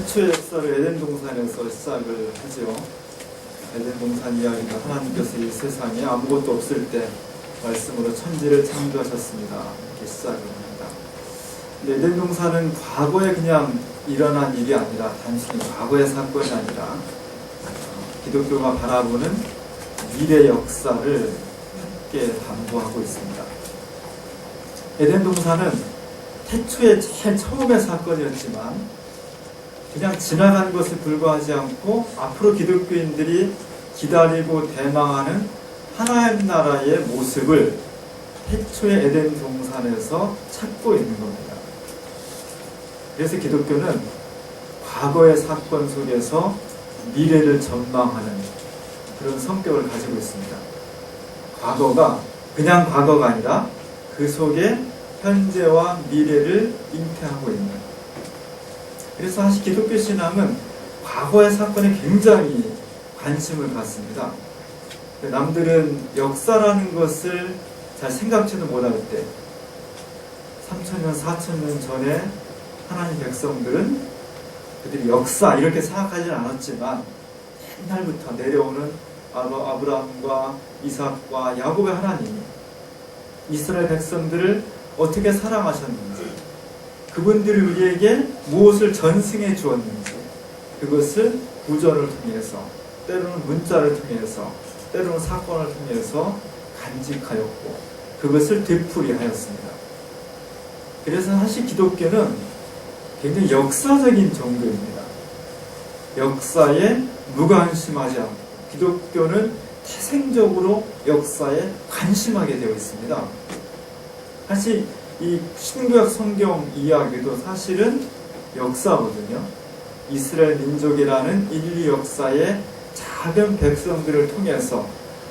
태초의 역사를 에덴 동산에서 시작을 하죠. 에덴 동산 이야기가 하나님께서 이 세상에 아무것도 없을 때 말씀으로 천지를 창조하셨습니다. 이렇게 시작을 합니다. 근데 에덴 동산은 과거에 그냥 일어난 일이 아니라 단순히 과거의 사건이 아니라 기독교가 바라보는 미래 역사를 함께 담보하고 있습니다. 에덴 동산은 태초의 제일 처음의 사건이었지만 그냥 지나간 것에 불과하지 않고 앞으로 기독교인들이 기다리고 대망하는 하나님 나라의 모습을 태초의 에덴 동산에서 찾고 있는 겁니다. 그래서 기독교는 과거의 사건 속에서 미래를 전망하는 그런 성격을 가지고 있습니다. 과거가 그냥 과거가 아니라 그 속에 현재와 미래를 잉태하고 있는, 그래서 사실 기독교 신앙은 과거의 사건에 굉장히 관심을 갖습니다. 남들은 역사라는 것을 잘 생각지도 못할 때 3,000년, 4,000년 전에 하나님 백성들은 그들이 역사 이렇게 생각하지는 않았지만 옛날부터 내려오는 아브라함과 이삭과 야곱의 하나님이 이스라엘 백성들을 어떻게 사랑하셨는지, 그분들이 우리에게 무엇을 전승해 주었는지, 그것을 구절을 통해서, 때로는 문자를 통해서, 때로는 사건을 통해서 간직하였고 그것을 되풀이하였습니다. 그래서 사실 기독교는 굉장히 역사적인 종교입니다. 역사에 무관심하지 않고 기독교는 태생적으로 역사에 관심하게 되어 있습니다. 사실 이 신구약 성경 이야기도 사실은 역사거든요. 이스라엘 민족이라는 인류 역사의 작은 백성들을 통해서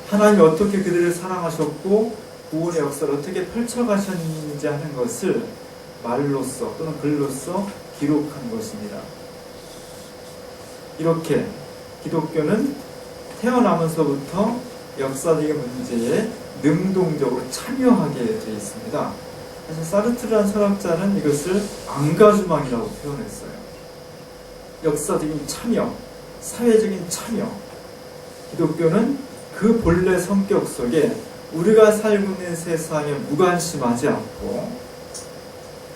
하나님이 어떻게 그들을 사랑하셨고 구원의 역사를 어떻게 펼쳐가셨는지 하는 것을 말로써 또는 글로써 기록한 것입니다. 이렇게 기독교는 태어나면서부터 역사적인 문제에 능동적으로 참여하게 되어 있습니다. 사실 사르트르라는 철학자는 이것을 앙가주망이라고 표현했어요. 역사적인 참여, 사회적인 참여. 기독교는 그 본래 성격 속에 우리가 살고 있는 세상에 무관심하지 않고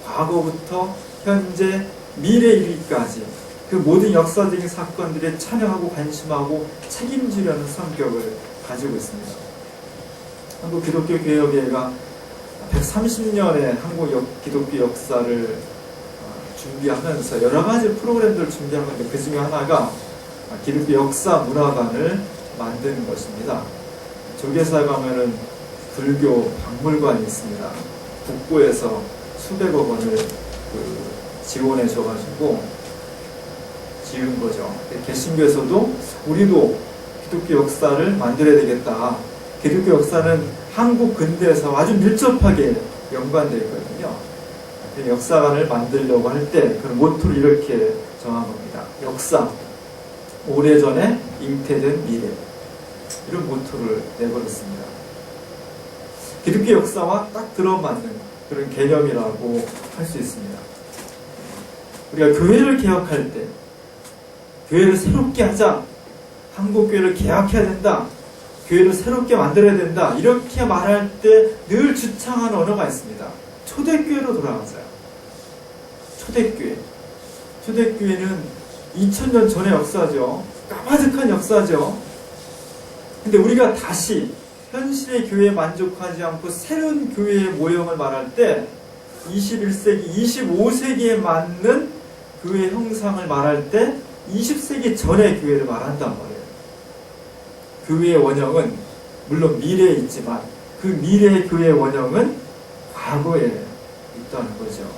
과거부터 현재, 미래 이르기까지 그 모든 역사적인 사건들에 참여하고 관심하고 책임지려는 성격을 가지고 있습니다. 한국 기독교 개혁회가 130년의 한국 기독교 역사를 준비하면서 여러 가지 프로그램들을 준비한 건데 그 중에 하나가 기독교 역사 문화관을 만드는 것입니다. 조계사에 가면은 불교 박물관이 있습니다. 국고에서 수백억 원을 지원해 줘가지고 지은 거죠. 개신교에서도 우리도 기독교 역사를 만들어야 되겠다. 기독교 역사는 한국 근대에서 아주 밀접하게 연관되어 있거든요. 역사관을 만들려고 할 때 그런 모토를 이렇게 정한 겁니다. 역사, 오래전에 잉태된 미래. 이런 모토를 내버렸습니다. 기독교 역사와 딱 들어맞는 그런 개념이라고 할 수 있습니다. 우리가 교회를 개혁할 때, 교회를 새롭게 하자, 한국교회를 개혁해야 된다, 교회를 새롭게 만들어야 된다, 이렇게 말할 때 늘 주창하는 언어가 있습니다. 초대교회로 돌아가자. 초대교회. 초대교회는 2000년 전의 역사죠. 까마득한 역사죠. 근데 우리가 다시 현실의 교회에 만족하지 않고 새로운 교회의 모형을 말할 때 21세기, 25세기에 맞는 교회 형상을 말할 때 20세기 전의 교회를 말한단 말이에요. 교회의 원형은 물론 미래에 있지만 그 미래의 교회의 원형은 과거에 있다는 거죠.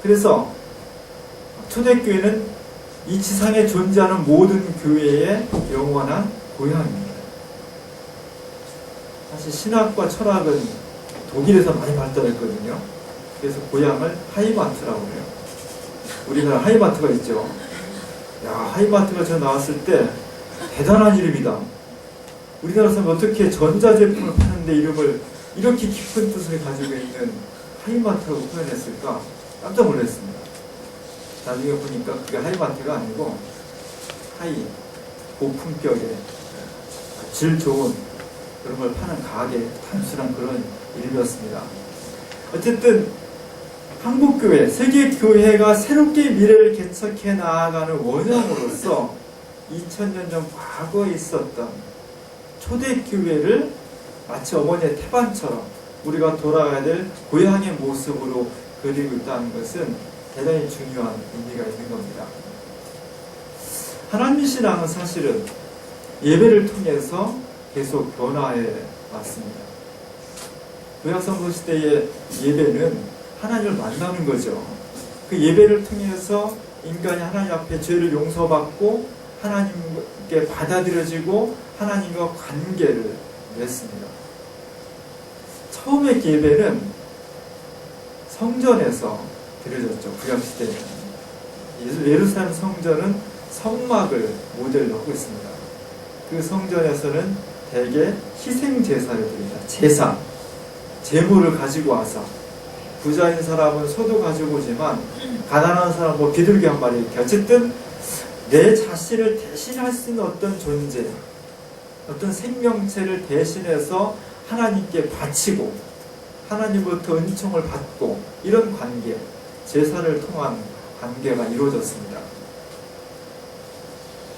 그래서 초대교회는 이 지상에 존재하는 모든 교회의 영원한 고향입니다. 사실 신학과 철학은 독일에서 많이 발달했거든요. 그래서 고향을 하이마트라고 해요. 우리나라 하이마트가 있죠. 야, 하이마트가 저 나왔을 때 대단한 이름이다. 우리나라 사람 어떻게 전자제품을 파는데 이름을 이렇게 깊은 뜻을 가지고 있는 하이마트라고 표현했을까? 깜짝 놀랐습니다. 나중에 보니까 그게 하이마트가 아니고 하이, 고품격의 질 좋은 그런 걸 파는 가게, 단순한 그런 이름이었습니다. 어쨌든 한국교회, 세계교회가 새롭게 미래를 개척해 나아가는 원형으로서 2000년 전 과거에 있었던 초대교회를 마치 어머니의 태반처럼 우리가 돌아가야 될 고향의 모습으로 그리고 있다는 것은 대단히 중요한 의미가 있는 겁니다. 하나님 신앙은 사실은 예배를 통해서 계속 변화해 왔습니다. 구약성서 시대의 예배는 하나님을 만나는 거죠. 그 예배를 통해서 인간이 하나님 앞에 죄를 용서받고 하나님께 받아들여지고 하나님과 관계를 맺습니다. 처음의 예배는 성전에서 드려졌죠. 구약시대에는. 예루살렘 성전은 성막을 모델로 하고 있습니다. 그 성전에서는 대개 희생제사를 드립니다. 제사, 제물을 가지고 와서 부자인 사람은 소도 가지고 오지만 가난한 사람은 뭐 비둘기 한 마리 이렇게 어쨌든 내 자신을 대신할 수 있는 어떤 존재, 어떤 생명체를 대신해서 하나님께 바치고 하나님부터 은총을 받고 이런 관계, 제사를 통한 관계가 이루어졌습니다.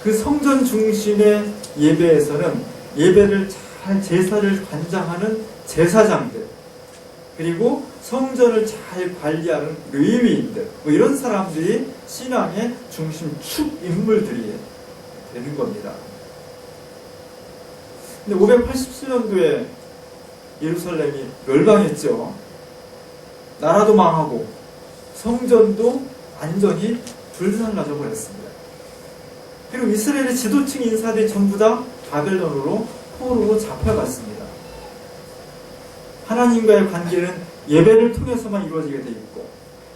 그 성전 중심의 예배에서는 예배를 잘 제사를 관장하는 제사장들 그리고 성전을 잘 관리하는 레위인들 뭐 이런 사람들이 신앙의 중심 축 인물들이 되는 겁니다. 근데 587년도에 예루살렘이 멸망했죠. 나라도 망하고 성전도 완전히 불살라져 버렸습니다. 그리고 이스라엘의 지도층 인사들이 전부 다 바벨론으로 포로로 잡혀갔습니다. 하나님과의 관계는 예배를 통해서만 이루어지게 되어 있고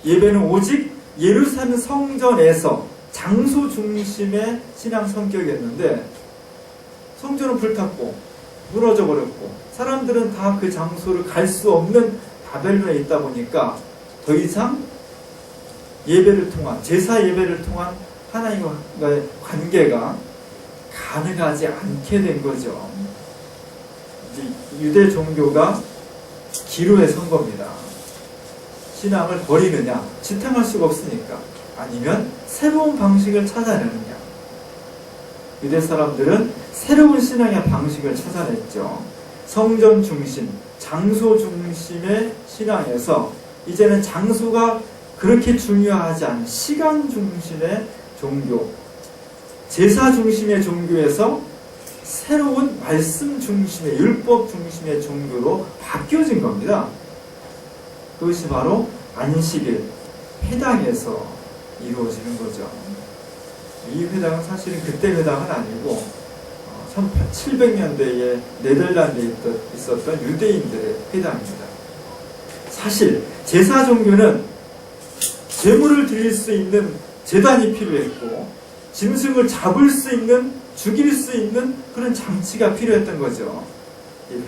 예배는 오직 예루살렘 성전에서 장소 중심의 신앙 성격이었는데 성전은 불탔고 무너져 버렸고 사람들은 다 그 장소를 갈 수 없는 바벨론에 있다 보니까 더 이상 예배를 통한 제사 예배를 통한 하나님과의 관계가 가능하지 않게 된 거죠. 이제 유대 종교가 기로에 선 겁니다. 신앙을 버리느냐, 지탱할 수가 없으니까, 아니면 새로운 방식을 찾아내느냐. 유대 사람들은 새로운 신앙의 방식을 찾아냈죠. 성전 중심, 장소 중심의 신앙에서 이제는 장소가 그렇게 중요하지 않은 시간 중심의 종교, 제사 중심의 종교에서 새로운 말씀 중심의 율법 중심의 종교로 바뀌어진 겁니다. 그것이 바로 안식일, 회당에서 이루어지는 거죠. 이 회당은 사실은 그때 회당은 아니고 1700년대에 네덜란드에 있었던 유대인들의 회당입니다. 사실 제사 종교는 제물을 드릴 수 있는 제단이 필요했고 짐승을 잡을 수 있는, 죽일 수 있는 그런 장치가 필요했던 거죠.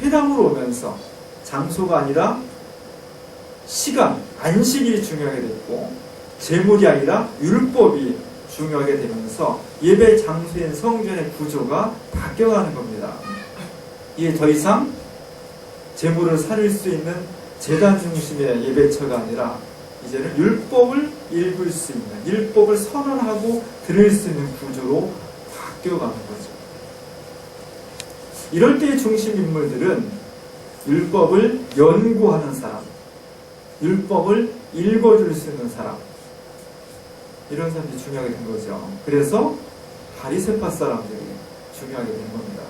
회당으로 오면서 장소가 아니라 시간, 안식일이 중요하게 됐고 제물이 아니라 율법이 중요하게 되면서 예배 장소인 성전의 구조가 바뀌어가는 겁니다. 이게 더 이상 제물을 살릴 수 있는 제단 중심의 예배처가 아니라 이제는 율법을 읽을 수 있는, 율법을 선언하고 들을 수 있는 구조로 바뀌어가는 거죠. 이럴 때의 중심 인물들은 율법을 연구하는 사람, 율법을 읽어줄 수 있는 사람, 이런 사람들이 중요하게 된 거죠. 그래서 바리새파 사람들이 중요하게 된 겁니다.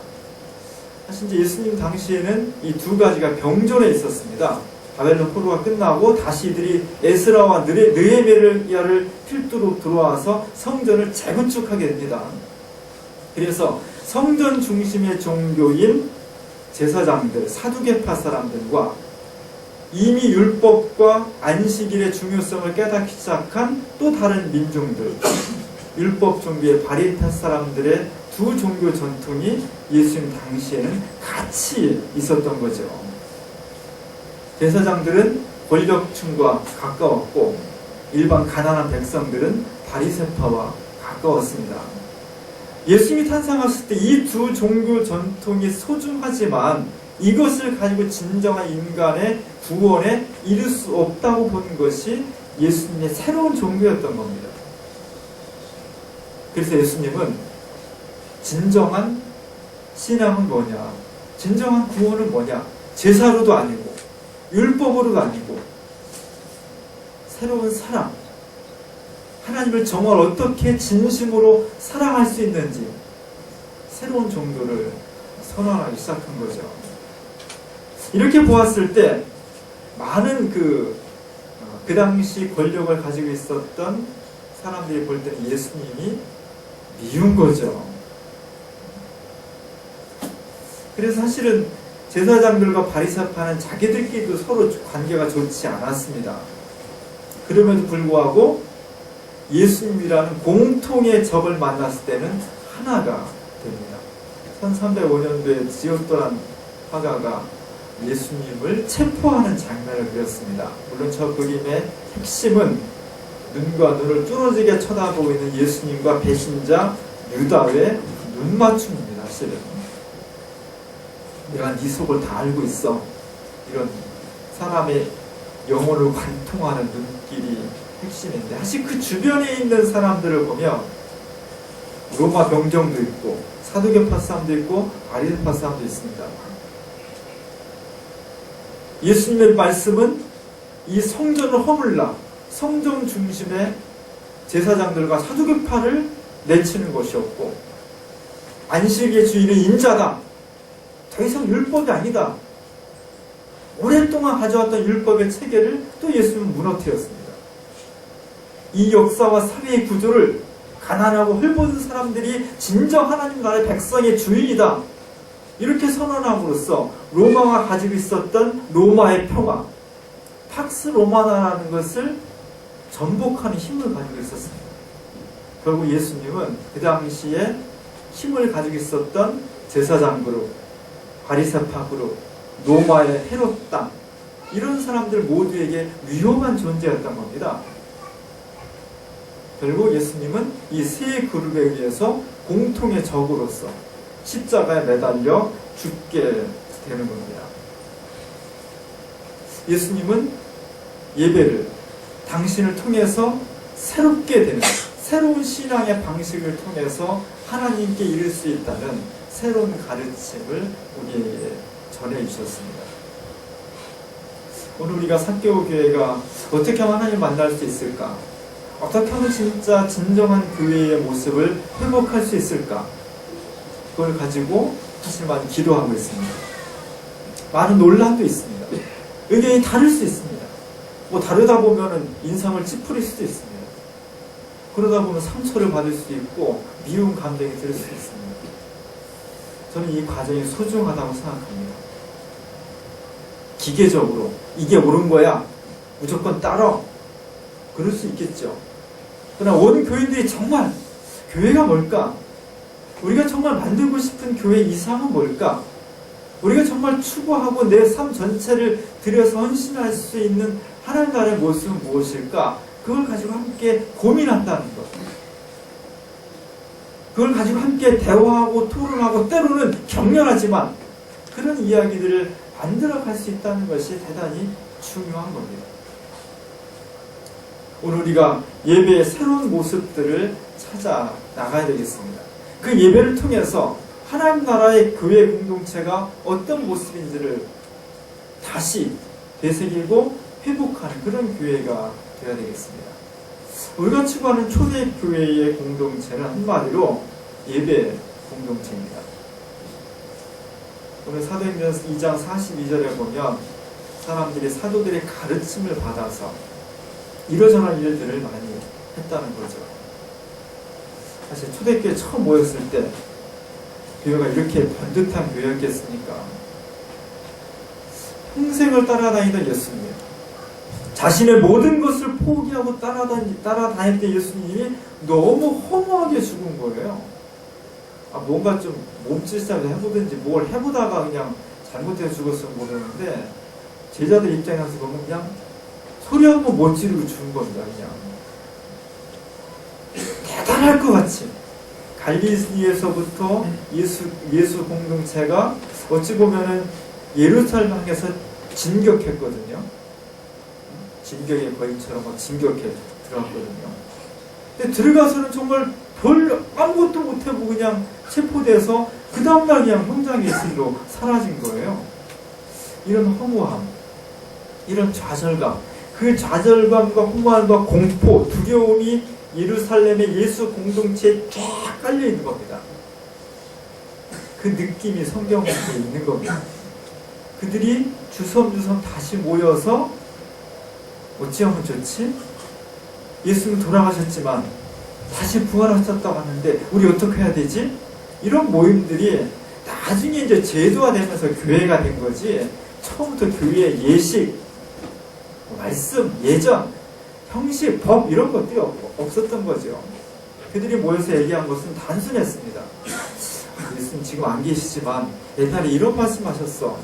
사실 이제 예수님 당시에는 이 두 가지가 병존해 있었습니다. 바벨론 포로가 끝나고 다시 이들이 에스라와 느헤미야를 필두로 들어와서 성전을 재건축하게 됩니다. 그래서 성전 중심의 종교인 제사장들, 사두개파 사람들과 이미 율법과 안식일의 중요성을 깨닫기 시작한 또 다른 민중들, 율법 종교의 바리새파 사람들의 두 종교 전통이 예수님 당시에는 같이 있었던 거죠. 제사장들은 권력층과 가까웠고 일반 가난한 백성들은 바리새파와 가까웠습니다. 예수님이 탄생하실 때 이 두 종교 전통이 소중하지만 이것을 가지고 진정한 인간의 구원에 이를 수 없다고 보는 것이 예수님의 새로운 종교였던 겁니다. 그래서 예수님은 진정한 신앙은 뭐냐? 진정한 구원은 뭐냐? 제사로도 아니고 율법으로도 아니고 새로운 사랑, 하나님을 정말 어떻게 진심으로 사랑할 수 있는지 새로운 종교를 선언하기 시작한 거죠. 이렇게 보았을 때 많은 그 당시 권력을 가지고 있었던 사람들이 볼 때는 예수님이 미운 거죠. 그래서 사실은 제사장들과 바리새파는 자기들끼리도 서로 관계가 좋지 않았습니다. 그럼에도 불구하고 예수님이라는 공통의 적을 만났을 때는 하나가 됩니다. 1305년도에 지오토란 화가가 예수님을 체포하는 장면을 그렸습니다. 물론 저 그림의 핵심은 눈과 눈을 뚫어지게 쳐다보고 있는 예수님과 배신자 유다의 눈맞춤입니다. 사실은 내가 네 속을 다 알고 있어, 이런 사람의 영혼을 관통하는 눈길이 핵심인데, 사실 그 주변에 있는 사람들을 보면 로마 병정도 있고 사두개파 사람도 있고 바리새파 사람도 있습니다. 예수님의 말씀은 이 성전을 허물라, 성전 중심의 제사장들과 사두개파를 내치는 것이었고, 안식의 주인은 인자다, 더 이상 율법이 아니다, 오랫동안 가져왔던 율법의 체계를 또 예수님은 무너뜨렸습니다. 이 역사와 사회의 구조를 가난하고 헐벗은 사람들이 진정 하나님 나라의 백성의 주인이다, 이렇게 선언함으로써 로마가 가지고 있었던 로마의 평화, 팍스 로마나라는 것을 전복하는 힘을 가지고 있었습니다. 결국 예수님은 그 당시에 힘을 가지고 있었던 제사장 그룹, 바리새파 그룹, 로마의 헤롯 땅, 이런 사람들 모두에게 위험한 존재였던 겁니다. 결국 예수님은 이 세 그룹에 의해서 공통의 적으로서 십자가에 매달려 죽게 되는 겁니다. 예수님은 예배를 당신을 통해서 새롭게 되는, 새로운 신앙의 방식을 통해서 하나님께 이를 수 있다는 새로운 가르침을 우리에게 전해주셨습니다. 오늘 우리가 삭개오 교회가 어떻게 하면 하나님을 만날 수 있을까? 어떻게 하면 진짜 진정한 교회의 모습을 회복할 수 있을까? 그걸 가지고 사실 많이 기도하고 있습니다. 많은 논란도 있습니다. 의견이 다를 수 있습니다. 뭐 다르다 보면은 인상을 찌푸릴 수도 있습니다. 그러다 보면 상처를 받을 수도 있고 미운 감정이 들 수도 있습니다. 저는 이 과정이 소중하다고 생각합니다. 기계적으로 이게 옳은 거야, 무조건 따라, 그럴 수 있겠죠. 그러나 온 교인들이 정말 교회가 뭘까? 우리가 정말 만들고 싶은 교회 이상은 뭘까? 우리가 정말 추구하고 내 삶 전체를 들여서 헌신할 수 있는 하나님 나라의 모습은 무엇일까? 그걸 가지고 함께 고민한다는 것. 그걸 가지고 함께 대화하고 토론하고 때로는 격렬하지만 그런 이야기들을 만들어갈 수 있다는 것이 대단히 중요한 겁니다. 오늘 우리가 예배의 새로운 모습들을 찾아 나가야 되겠습니다. 그 예배를 통해서 하나님 나라의 교회 공동체가 어떤 모습인지를 다시 되새기고 회복하는 그런 교회가 되어야 되겠습니다. 우리가 추구하는 초대교회의 공동체는 한마디로 예배 공동체입니다. 오늘 사도행전 2장 42절에 보면 사람들이 사도들의 가르침을 받아서 이러저러한 일들을 많이 했다는 거죠. 사실 초대교회 처음 모였을 때 교회가 이렇게 번듯한 교회였겠습니까? 평생을 따라다니던 예수님, 자신의 모든 것을 포기하고 따라다녔던 예수님이 너무 허무하게 죽은 거예요. 뭔가 좀 몸짓이라도 해보든지 뭘 해보다가 그냥 잘못해서 죽었으면 모르는데, 제자들 입장에서 보면 그냥 소리 한 번 못 지르고 죽은 겁니다. 그냥 말할 것 같이 갈릴리에서부터 예수 공동체가 어찌 보면은 예루살렘 향해서 진격했거든요. 진격의 거인처럼 막 진격해 들어갔거든요. 근데 들어가서는 정말 별 아무것도 못해보고 그냥 체포돼서 그 다음날 그냥 현장에 있으로 사라진 거예요. 이런 허무함, 이런 좌절감, 그 좌절감과 허무함과 공포, 두려움이 예루살렘의 예수 공동체에 쫙 깔려있는 겁니다. 그 느낌이 성경에 있는 겁니다. 그들이 주섬주섬 다시 모여서 어찌하면 좋지? 예수님 돌아가셨지만 다시 부활하셨다고 하는데 우리 어떻게 해야 되지? 이런 모임들이 나중에 이제 제도화되면서 교회가 된 거지, 처음부터 교회의 예식, 말씀, 예전, 형식, 법 이런 것들이 없었던 거죠. 그들이 모여서 얘기한 것은 단순했습니다. 예수님 지금 안 계시지만 옛날에 이런 말씀하셨어.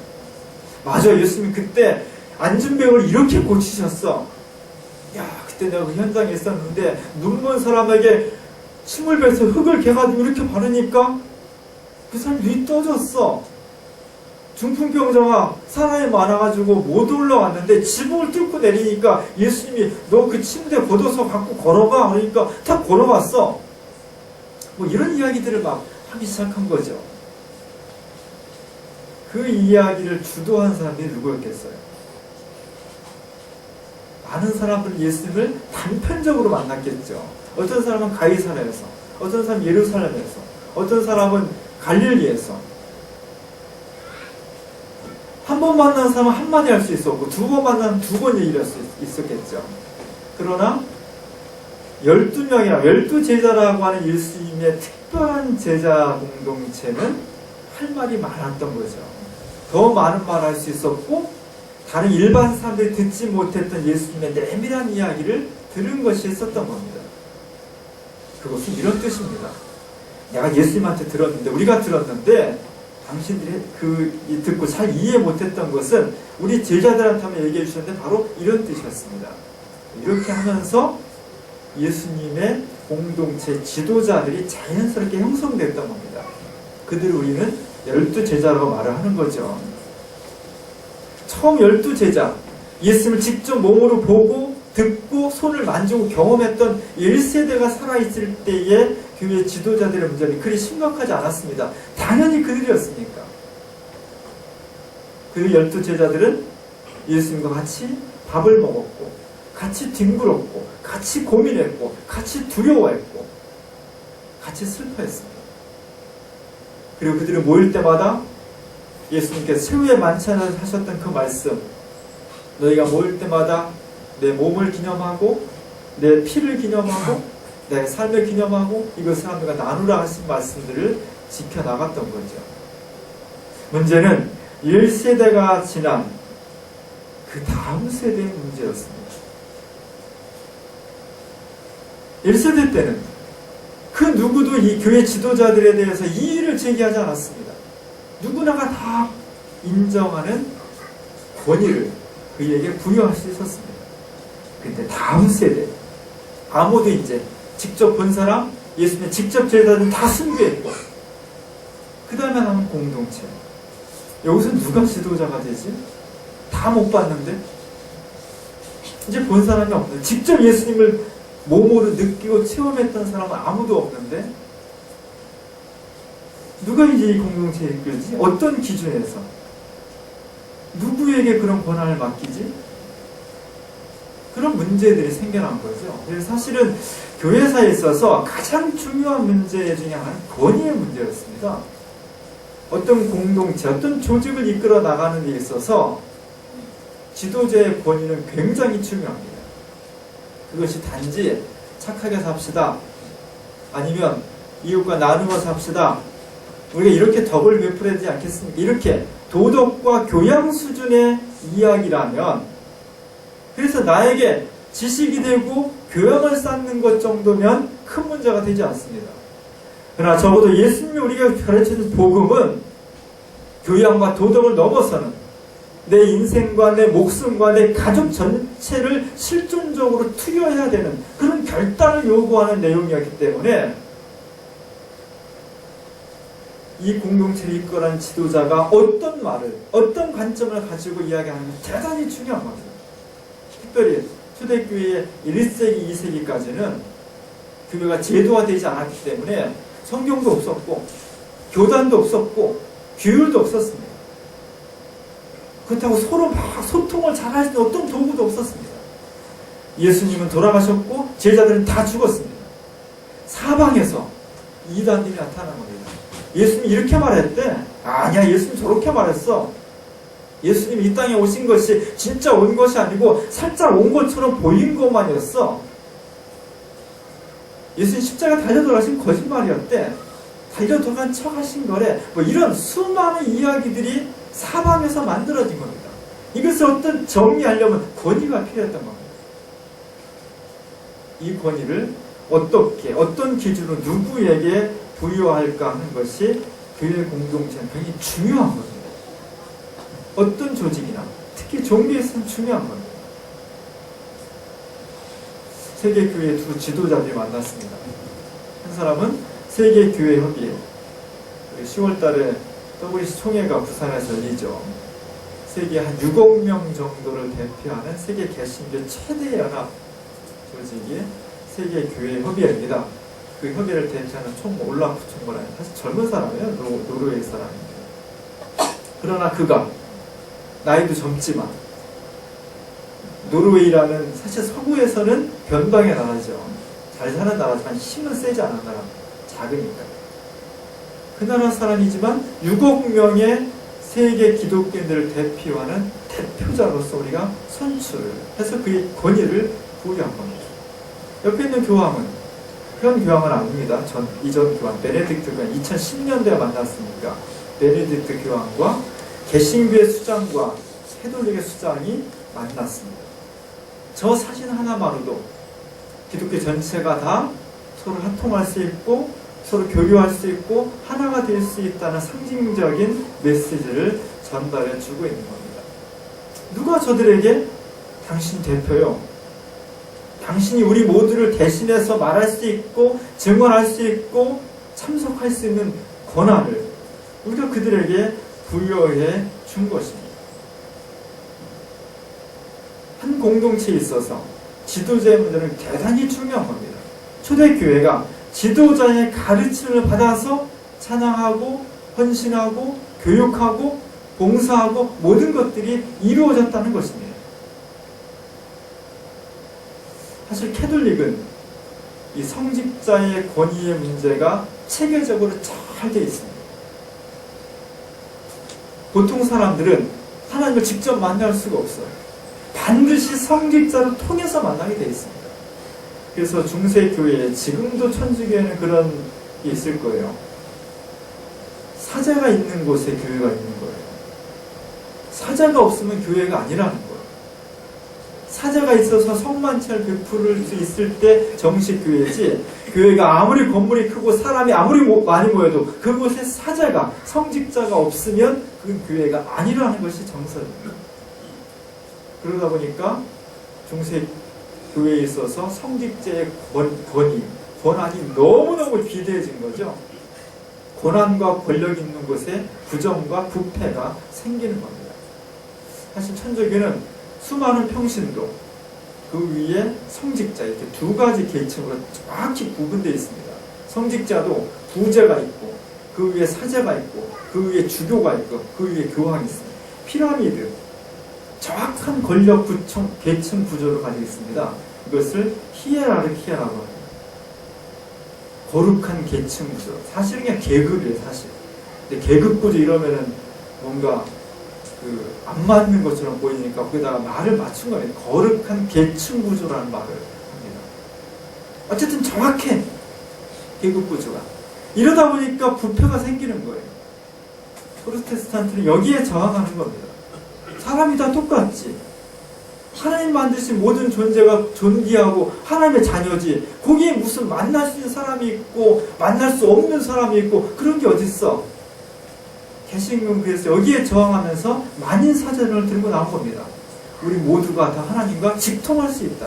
맞아, 예수님 그때 안진병을 이렇게 고치셨어. 야, 그때 내가 그 현장에 있었는데 눈먼 사람에게 침을 뱉어 흙을 개가지고 이렇게 바르니까 그 사람이 눈이 떠졌어. 중풍병자가 사람이 많아가지고 못 올라왔는데 지붕을 뚫고 내리니까 예수님이 너 그 침대 걷어서 갖고 걸어가. 그러니까 다 걸어갔어. 뭐 이런 이야기들을 막 하기 시작한 거죠. 그 이야기를 주도한 사람들이 누구였겠어요? 많은 사람들은 예수님을 단편적으로 만났겠죠. 어떤 사람은 가이사랴에서, 어떤 사람은 예루살렘에서, 어떤 사람은 갈릴리에서. 한 번 만난 사람은 한마디 할 수 있었고, 두 번 만나면 두 번 얘기를 할 수 있었겠죠. 그러나 12명이나 12제자라고 하는 예수님의 특별한 제자 공동체는 할 말이 많았던 거죠. 더 많은 말을 할 수 있었고, 다른 일반 사람들이 듣지 못했던 예수님의 내밀한 이야기를 들은 것이 있었던 겁니다. 그것은 이런 뜻입니다. 내가 예수님한테 들었는데, 우리가 들었는데 당신들이 듣고 잘 이해 못했던 것은 우리 제자들한테 한번 얘기해 주셨는데 바로 이런 뜻이었습니다. 이렇게 하면서 예수님의 공동체 지도자들이 자연스럽게 형성됐던 겁니다. 그들을 우리는 12제자라고 말을 하는 거죠. 처음 12제자, 예수님을 직접 몸으로 보고 듣고 손을 만지고 경험했던 1세대가 살아있을 때의 교회 지도자들의 문제는 그리 심각하지 않았습니다. 당연히 그들이었으니까. 그 12제자들은 예수님과 같이 밥을 먹었고, 같이 뒹굴었고, 같이 고민했고, 같이 두려워했고, 같이 슬퍼했습니다. 그리고 그들이 모일 때마다 예수님께서 새우의 만찬을 하셨던 그 말씀, 너희가 모일 때마다 내 몸을 기념하고 내 피를 기념하고 내 삶을 기념하고 이것을 하나가 나누라 하신 말씀들을 지켜나갔던 거죠. 문제는 1세대가 지난 그 다음 세대의 문제였습니다. 1세대 때는 그 누구도 이 교회 지도자들에 대해서 이의를 제기하지 않았습니다. 누구나가 다 인정하는 권위를 그에게 부여할 수 있었습니다. 근데 다음 세대, 아무도 이제 직접 본 사람, 예수님의 직접 제자들은 다 숭배했고, 그 다음에 남은 공동체. 여기서 누가 지도자가 되지? 다 못 봤는데? 이제 본 사람이 없는데, 직접 예수님을 몸으로 느끼고 체험했던 사람은 아무도 없는데, 누가 이제 이 공동체를 이끌지? 어떤 기준에서? 누구에게 그런 권한을 맡기지? 그런 문제들이 생겨난 거죠. 그래서 사실은 교회사에 있어서 가장 중요한 문제 중에 하나는 권위의 문제였습니다. 어떤 공동체, 어떤 조직을 이끌어 나가는 데 있어서 지도자의 권위는 굉장히 중요합니다. 그것이 단지 착하게 삽시다, 아니면 이웃과 나누어 삽시다, 우리가 이렇게 덕을 베풀어야지 않겠습니까? 이렇게 도덕과 교양 수준의 이야기라면, 그래서 나에게 지식이 되고 교양을 쌓는 것 정도면 큰 문제가 되지 않습니다. 그러나 적어도 예수님이 우리가 가르치는 복음은 교양과 도덕을 넘어서는 내 인생과 내 목숨과 내 가족 전체를 실존적으로 투여해야 되는 그런 결단을 요구하는 내용이었기 때문에 이 공동체를 이끌어가는 지도자가 어떤 말을, 어떤 관점을 가지고 이야기하는 게 대단히 중요한 겁니다. 특별히 초대교회의 1세기, 2세기까지는 교회가 제도화되지 않았기 때문에 성경도 없었고 교단도 없었고 규율도 없었습니다. 그렇다고 서로 막 소통을 잘할 수 있는 어떤 도구도 없었습니다. 예수님은 돌아가셨고 제자들은 다 죽었습니다. 사방에서 이단들이 나타난 겁니다. 예수님이 이렇게 말했대. 아니야, 예수님 저렇게 말했어. 예수님이 이 땅에 오신 것이 진짜 온 것이 아니고 살짝 온 것처럼 보인 것만이었어. 예수님 십자가 달려 돌아가신 거짓말이었대. 달려 돌아간 척 하신 거래. 뭐 이런 수많은 이야기들이 사방에서 만들어진 겁니다. 이것을 어떤 정리하려면 권위가 필요했던 겁니다. 이 권위를 어떻게, 어떤 기준으로 누구에게 부여할까 하는 것이 교회 공동체는 굉장히 중요한 겁니다. 어떤 조직이나 특히 종교에서는 중요한 겁니다. 세계교회 두 지도자들이 만났습니다. 한 사람은 세계교회협의회, 10월 달에 WC 총회가 부산에서 열리죠. 세계 한 6억 명 정도를 대표하는 세계 개신교 최대 연합 조직이 세계교회협의회입니다. 그 협의를 대표하는 총무 올라프 총무라는 사실 젊은 사람이에요. 노르웨이 사람입니다. 그러나 그가 나이도 젊지만 노르웨이라는 사실 서구에서는 변방의 나라죠. 잘 사는 나라지만 힘은 세지 않은 나라, 작으니까. 그 나라 사람이지만 6억 명의 세계 기독교인들을 대표하는 대표자로서 우리가 선출을 해서 그의 권위를 부여한 겁니다. 옆에 있는 교황은 현 교황은 아닙니다. 이전 교황 베네딕트 교황 2010년대에 만났으니까 베네딕트 교황과 개신교의 수장과 캐톨릭의 수장이 만났습니다. 저 사진 하나만으로도 기독교 전체가 다 서로 합통할 수 있고 서로 교류할 수 있고 하나가 될 수 있다는 상징적인 메시지를 전달해 주고 있는 겁니다. 누가 저들에게 당신 대표요, 당신이 우리 모두를 대신해서 말할 수 있고 증언할 수 있고 참석할 수 있는 권한을 우리가 그들에게 부여해 준 것입니다. 한 공동체에 있어서 지도자의 문제는 대단히 중요한 겁니다. 초대교회가 지도자의 가르침을 받아서 찬양하고 헌신하고 교육하고 봉사하고 모든 것들이 이루어졌다는 것입니다. 사실 캐톨릭은 이 성직자의 권위의 문제가 체계적으로 잘 되어 있습니다. 보통 사람들은 하나님을 직접 만날 수가 없어요. 반드시 성직자를 통해서 만나게 되어 있습니다. 그래서 중세교회에 지금도 천주교회는 그런 게 있을 거예요. 사제가 있는 곳에 교회가 있는 거예요. 사제가 없으면 교회가 아니라는 거예요. 사제가 있어서 성만찬을 베풀 수 있을 때 정식 교회지, 교회가 아무리 건물이 크고 사람이 아무리 많이 모여도 그곳에 사제가, 성직자가 없으면 그건 교회가 아니라는 것이 정설입니다. 그러다 보니까 중세교회에 있어서 성직자의 권한이 너무너무 비대해진 거죠. 권한과 권력이 있는 곳에 부정과 부패가 생기는 겁니다. 사실 천주교는 수많은 평신도, 그 위에 성직자, 이렇게 두 가지 계층으로 정확히 구분되어 있습니다. 성직자도 부제가 있고, 그 위에 사제가 있고, 그 위에 주교가 있고, 그 위에 교황이 있습니다. 피라미드, 정확한 권력 계층 구조를 가지고 있습니다. 이것을 히에라르키아라고 합니다. 거룩한 계층 구조. 사실은 그냥 계급이에요, 사실. 근데 계급 구조 이러면은 뭔가 안 맞는 것처럼 보이니까 거기다가 말을 맞춘 거예요. 거룩한 계층 구조라는 말을 합니다. 어쨌든 정확해, 계급 구조가. 이러다 보니까 부패가 생기는 거예요. 프로테스탄트는 여기에 저항하는 겁니다. 사람이 다 똑같지. 하나님 만드신 모든 존재가 존귀하고 하나님의 자녀지. 거기에 무슨 만날 수 있는 사람이 있고 만날 수 없는 사람이 있고 그런 게 어딨어. 개신교는 그래서 여기에 저항하면서 만인사전을 들고 나온 겁니다. 우리 모두가 다 하나님과 직통할 수 있다.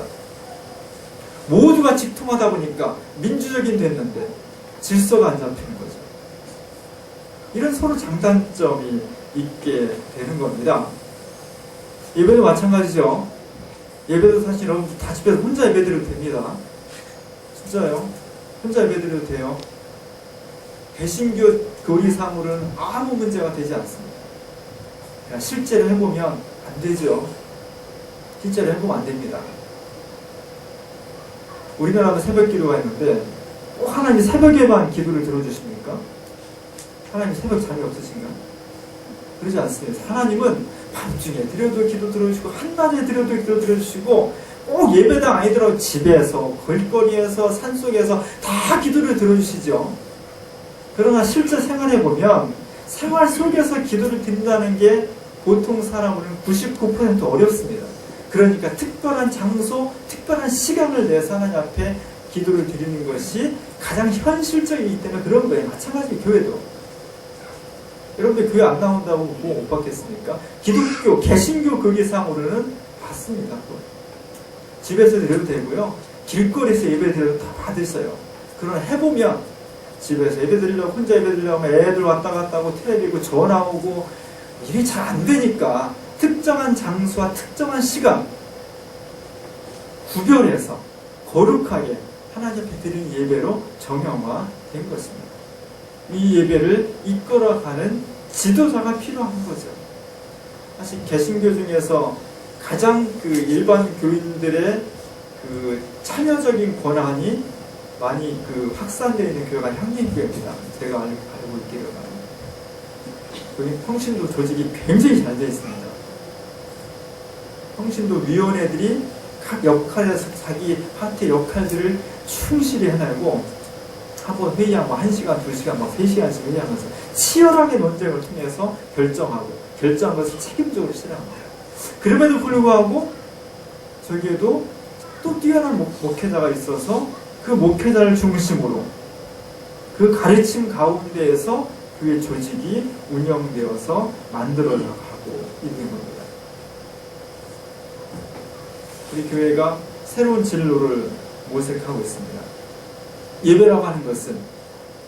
모두가 직통하다 보니까 민주적인 됐는데 질서가 안 잡히는 거죠. 이런 서로 장단점이 있게 되는 겁니다. 예배도 마찬가지죠. 예배도 사실 여러분 다 집에서 혼자 예배드려도 됩니다. 진짜요. 혼자 예배드려도 돼요. 개신교 교리상으로는 아무 문제가 되지 않습니다. 그냥 실제로 해보면 안 되죠. 실제로 해보면 안 됩니다. 우리나라도 새벽 기도가 있는데 꼭 하나님이 새벽에만 기도를 들어주십니까? 하나님 새벽 잠이 없으신가? 그러지 않습니다. 하나님은 밤중에 드려도 기도 들어주시고 한낮에 드려도 기도 들어주시고 꼭 예배당 아니더라도 집에서 길거리에서 산속에서 다 기도를 들어주시죠. 그러나 실제 생활해 보면 생활 속에서 기도를 드린다는 게 보통 사람으로는 99% 어렵습니다. 그러니까 특별한 장소, 특별한 시간을 내서 하나님 앞에 기도를 드리는 것이 가장 현실적이기 때문에 그런 거예요. 마찬가지 교회도. 여러분들 교회 안 나온다고 뭐 못 받겠습니까? 기독교, 개신교 교리상으로는 받습니다. 집에서 드려도 되고요. 길거리에서 예배 드려도 다 받으세요. 그러나 해보면 집에서 예배 드리려고 혼자 예배 드리려고 하면 애들 왔다 갔다 하고 텔레비고 전화 오고 일이 잘 안 되니까 특정한 장소와 특정한 시간 구별해서 거룩하게 하나님 앞에 드리는 예배로 정형화된 것입니다. 이 예배를 이끌어가는 지도자가 필요한 거죠. 사실 개신교 중에서 가장 일반 교인들의 참여적인 권한이 많이 확산되어 있는 교회가 향림교회입니다. 제가 알고 있기로는. 여기 평신도 조직이 굉장히 잘 되어 있습니다. 평신도 위원회들이 각 역할에서 자기 파트의 역할들을 충실히 해내고 한번 회의하고 1시간, 2시간, 3시간씩 회의하면서 치열하게 논쟁을 통해서 결정한 것을 책임적으로 실행합니다. 그럼에도 불구하고 저기에도 또 뛰어난 목회자가 있어서 그 목회자를 중심으로 그 가르침 가운데에서 교회 조직이 운영되어서 만들어져 가고 있는 겁니다. 우리 교회가 새로운 진로를 모색하고 있습니다. 예배라고 하는 것은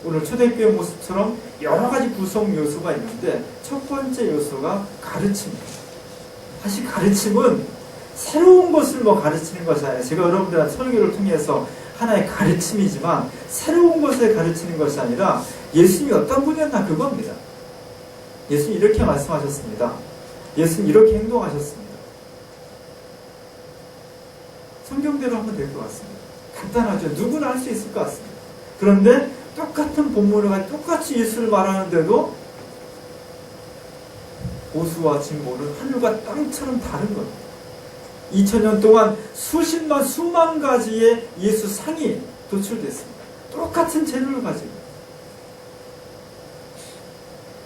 오늘 초대교회 모습처럼 여러 가지 구성 요소가 있는데 첫 번째 요소가 가르침입니다. 사실 가르침은 새로운 것을 가르치는 것이 아니라 제가 여러분들한테 설교를 통해서 하나의 가르침이지만 새로운 것을 가르치는 것이 아니라 예수님이 어떤 분이었나 그겁니다. 예수님이 이렇게 말씀하셨습니다. 예수님이 이렇게 행동하셨습니다. 성경대로 하면 될 것 같습니다. 간단하죠. 누구나 할 수 있을 것 같습니다. 그런데 똑같은 본문을 가지고 똑같이 예수를 말하는데도 보수와 진보는 하늘과 땅처럼 다른 겁니다. 2000년 동안 수만 가지의 예수 상이 도출됐습니다. 똑같은 재료를 가지고.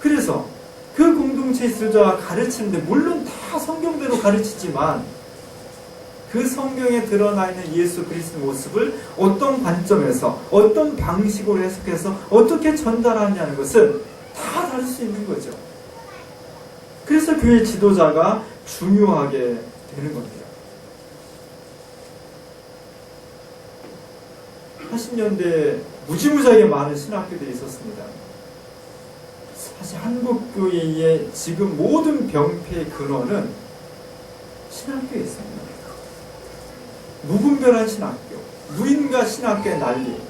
그래서 그 공동체 지도자가 가르치는데 물론 다 성경대로 가르치지만 그 성경에 드러나 있는 예수 그리스도의 모습을 어떤 관점에서 어떤 방식으로 해석해서 어떻게 전달하느냐는 것은 다 다를 수 있는 거죠. 그래서 교회 지도자가 중요하게 되는 겁니다. 80년대에 무지무지하게 많은 신학교들이 있었습니다. 사실 한국교회의 지금 모든 병폐의 근원은 신학교에 있습니다. 무분별한 신학교, 무인가 신학교의 난리.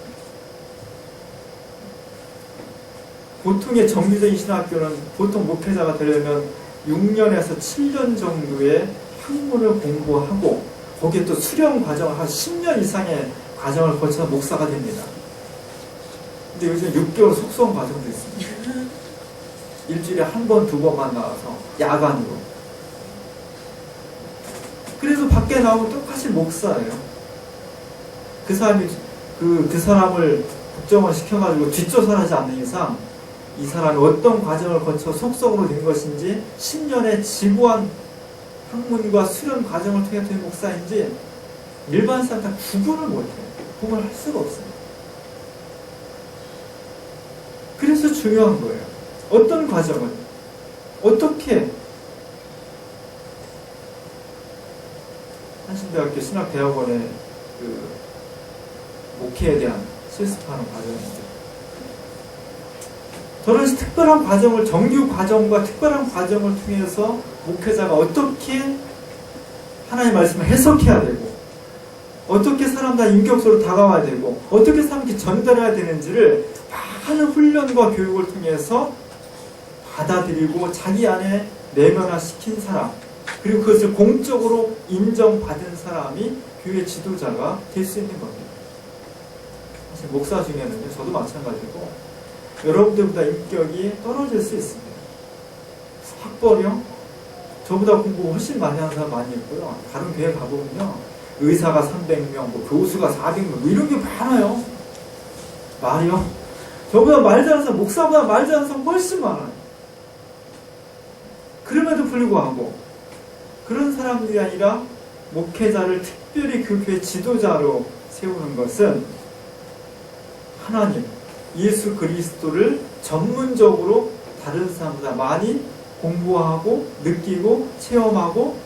보통의 정규적인 신학교는 보통 목회자가 되려면 6년에서 7년 정도의 학문을 공부하고 거기에 또 수련 과정을 한 10년 이상의 과정을 거쳐서 목사가 됩니다. 근데 요즘 6개월 속성 과정도 있습니다. 일주일에 한 번, 2번만 나와서 야간으로. 그래서 밖에 나오면 똑같이 목사예요. 그 사람이 그 사람을 국정원 시켜가지고 뒷조사를 하지 않는 이상 이 사람이 어떤 과정을 거쳐 속성으로 된 것인지 10년의 지구한 학문과 수련 과정을 통해 된 목사인지 일반 사람 다 구분을 못해요. 구분할 수가 없습니다. 그래서 중요한 거예요. 어떤 과정은 어떻게 한신대학교 신학대학원의 그 목회에 대한 실습하는 과정입니다. 저런 특별한 과정을, 정규 과정과 특별한 과정을 통해서 목회자가 어떻게 하나님의 말씀을 해석해야 되고, 어떻게 사람들 인격적으로 다가와야 되고, 어떻게 사람에게 전달해야 되는지를 많은 훈련과 교육을 통해서 받아들이고 자기 안에 내면화시킨 사람, 그리고 그것을 공적으로 인정받은 사람이 교회 지도자가 될 수 있는 겁니다. 사실 목사 중에는요, 저도 마찬가지고 여러분들보다 인격이 떨어질 수 있습니다. 학벌이요? 저보다 공부 훨씬 많이 하는 사람 많이 있고요. 다른 교회 가보면요, 의사가 300명, 뭐 교수가 400명, 뭐 이런 게 많아요. 말이요? 저보다 말 잘하는 사람, 목사보다 말 잘하는 사람 훨씬 많아요. 그럼에도 불구하고 그런 사람들이 아니라 목회자를 특별히 그 교회 지도자로 세우는 것은 하나님, 예수 그리스도를 전문적으로 다른 사람보다 많이 공부하고 느끼고 체험하고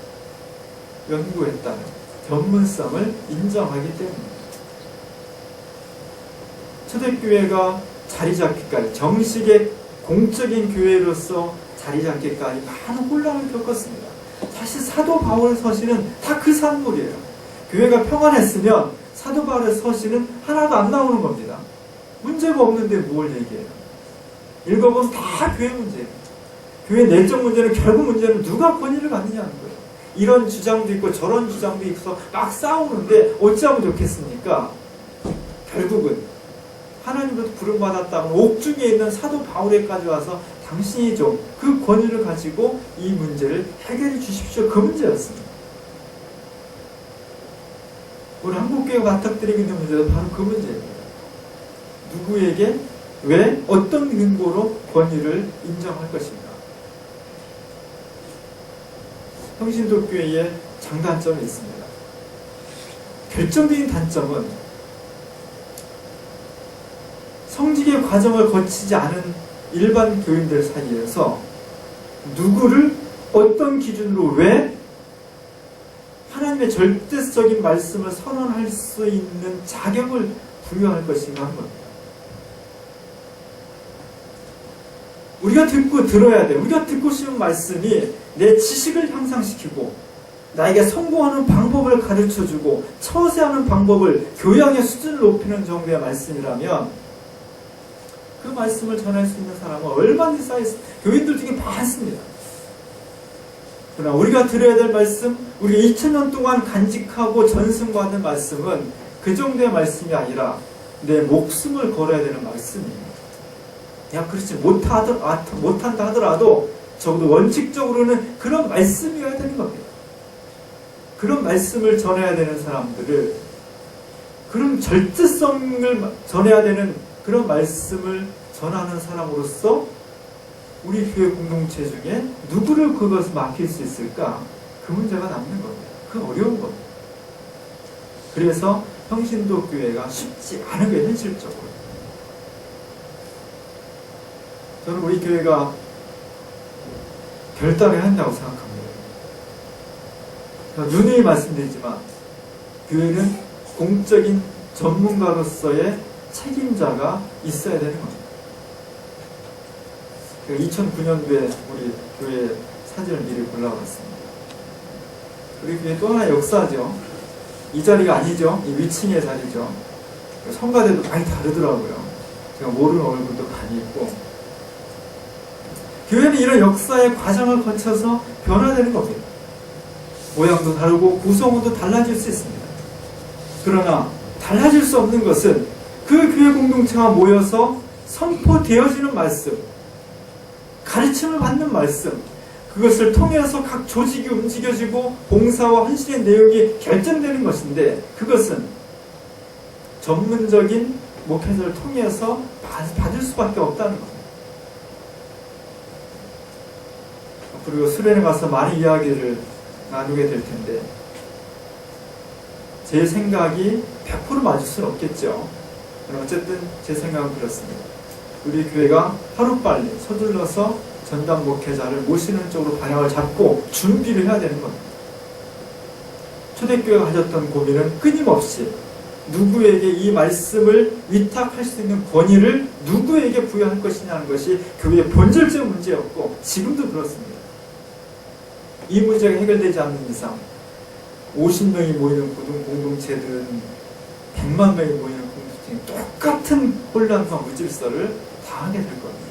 연구했다는 전문성을 인정하기 때문입니다. 초대교회가 자리 잡기까지, 정식의 공적인 교회로서 자리 잡기까지 많은 혼란을 겪었습니다. 사실 사도 바울의 서신은 다 그 산물이에요. 교회가 평안했으면 사도 바울의 서신은 하나도 안 나오는 겁니다. 문제가 없는데 뭘 얘기해요? 읽어보면 다 교회 문제예요. 교회 내적 문제는, 결국 문제는 누가 권위를 갖느냐는 거예요. 이런 주장도 있고 저런 주장도 있어서 막 싸우는데 어찌하면 좋겠습니까? 결국은 하나님으로부터 부름받았다면 옥중에 있는 사도 바울에까지 와서 당신이 좀 그 권위를 가지고 이 문제를 해결해 주십시오. 그 문제였습니다. 우리 한국교회가 맞닥뜨리고 있는 문제도 바로 그 문제입니다. 누구에게, 왜, 어떤 근거로 권위를 인정할 것인가. 평신도교회의 장단점이 있습니다. 결정적인 단점은 성직의 과정을 거치지 않은 일반 교인들 사이에서 누구를 어떤 기준으로 왜 하나님의 절대적인 말씀을 선언할 수 있는 자격을 부여할 것인가 하는 겁니다. 우리가 듣고 들어야 돼. 우리가 듣고 싶은 말씀이 내 지식을 향상시키고 나에게 성공하는 방법을 가르쳐주고 처세하는 방법을, 교양의 수준을 높이는 정도의 말씀이라면 그 말씀을 전할 수 있는 사람은 얼마든지 쌓여있습니다. 교인들 중에 많습니다. 그러나 우리가 들어야 될 말씀, 우리가 2000년 동안 간직하고 전승받은 말씀은 그 정도의 말씀이 아니라 내 목숨을 걸어야 되는 말씀입니다. 야, 그렇지 못한다 하더라도 적어도 원칙적으로는 그런 말씀이어야 되는 겁니다. 그런 말씀을 전해야 되는 사람들을, 그런 절대성을 전해야 되는 그런 말씀을 전하는 사람으로서 우리 교회 공동체 중에 누구를 그것을 맡길 수 있을까? 그 문제가 남는 겁니다. 그 어려운 겁니다. 그래서 평신도 교회가 쉽지 않은 게 현실적으로. 저는 우리 교회가 결단해야 한다고 생각합니다. 누누이 말씀드리지만 교회는 공적인 전문가로서의 책임자가 있어야 되는 겁니다. 2009년도에 우리 교회 사진을 미리 골라봤습니다. 우리 교회 또 하나의 역사죠. 이 자리가 아니죠. 이 위층의 자리죠. 성가대도 많이 다르더라고요. 제가 모르는 얼굴도 많이 있고. 교회는 이런 역사의 과정을 거쳐서 변화되는 겁니다. 모양도 다르고 구성원도 달라질 수 있습니다. 그러나 달라질 수 없는 것은 그 교회 공동체가 모여서 선포되어지는 말씀, 가르침을 받는 말씀, 그것을 통해서 각 조직이 움직여지고 봉사와 헌신의 내용이 결정되는 것인데, 그것은 전문적인 목회자를 통해서 받을 수밖에 없다는 겁니다. 그리고 수련회 가서 많은 이야기를 나누게 될 텐데, 제 생각이 100% 맞을 수는 없겠죠. 어쨌든 제 생각은 그렇습니다. 우리 교회가 하루빨리 서둘러서 전담 목회자를 모시는 쪽으로 방향을 잡고 준비를 해야 되는 겁니다. 초대교회가 가졌던 고민은 끊임없이 누구에게 이 말씀을 위탁할 수 있는 권위를 누구에게 부여할 것이냐는 것이 교회의 본질적 문제였고 지금도 그렇습니다. 이 문제가 해결되지 않는 이상 50명이 모이는 공동체든 100만 명이 모이는 공동체든 똑같은 혼란과 무질서를 당하게 될 겁니다.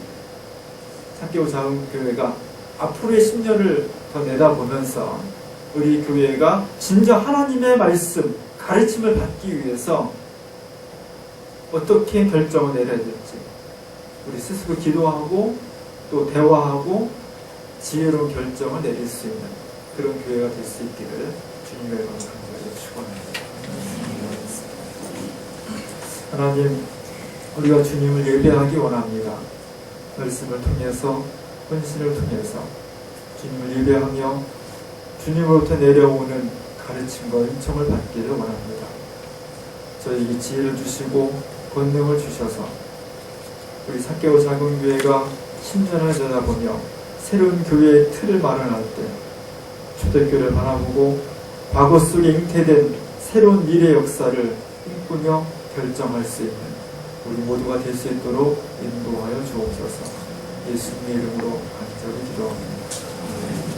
사개오 자원교회가 앞으로의 10년을 더 내다보면서 우리 교회가 진정 하나님의 말씀, 가르침을 받기 위해서 어떻게 결정을 내려야 될지 우리 스스로 기도하고 또 대화하고 지혜로운 결정을 내릴 수 있는 그런 교회가 될 수 있기를 주님의 이름으로 간절히 축원합니다. 하나님, 우리가 주님을 예배하기 원합니다. 말씀을 통해서 헌신을 통해서 주님을 예배하며 주님으로부터 내려오는 가르침과 은총을 받기를 원합니다. 저에게 지혜를 주시고 권능을 주셔서 우리 사개오 작은 교회가 10년을 지나보며 새로운 교회의 틀을 마련할 때 초대교회를 바라보고 과거 속에 잉태된 새로운 미래 역사를 꿈꾸며 결정할 수 있는 우리 모두가 될 수 있도록 인도하여 주옵소서. 예수님의 이름으로 간절히 기도합니다.